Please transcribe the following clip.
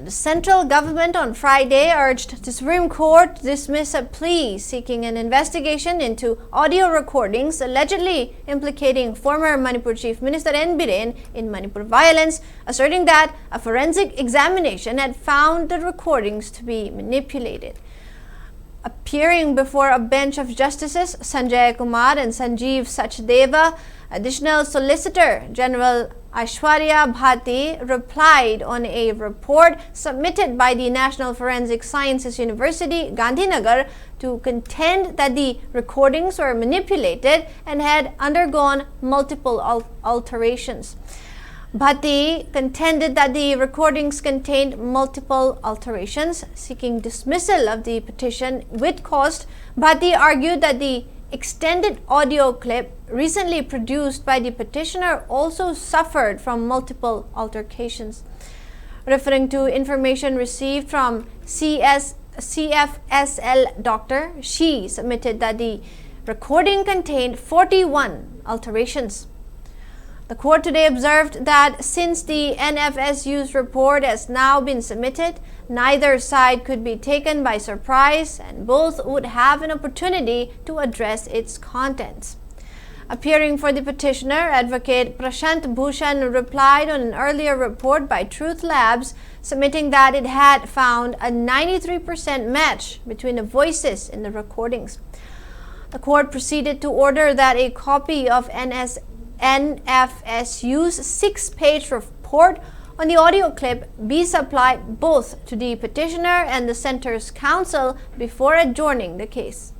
The central government on Friday urged the Supreme Court to dismiss a plea seeking an investigation into audio recordings allegedly implicating former Manipur Chief Minister Biren in Manipur violence, asserting that a forensic examination had found the recordings to be manipulated. Appearing before a bench of Justices Sanjay Kumar and Sanjeev Sachdeva, Additional Solicitor General Aishwarya Bhati replied on a report submitted by the National Forensic Sciences University, Gandhinagar, to contend that the recordings were manipulated and had undergone multiple alterations. Bhati contended that the recordings contained multiple alterations, seeking dismissal of the petition with cost. Bhati argued that the extended audio clip recently produced by the petitioner also suffered from multiple altercations. Referring to information received from CFSL doctor, she submitted that the recording contained 41 alterations. The court today observed that since the NFSU's report has now been submitted, neither side could be taken by surprise and both would have an opportunity to address its contents. Appearing for the petitioner, Advocate Prashant Bhushan replied on an earlier report by Truth Labs, submitting that it had found a 93% match between the voices in the recordings. The court proceeded to order that a copy of NFSU's 6-page report on the audio clip be supplied both to the petitioner and the center's counsel before adjourning the case.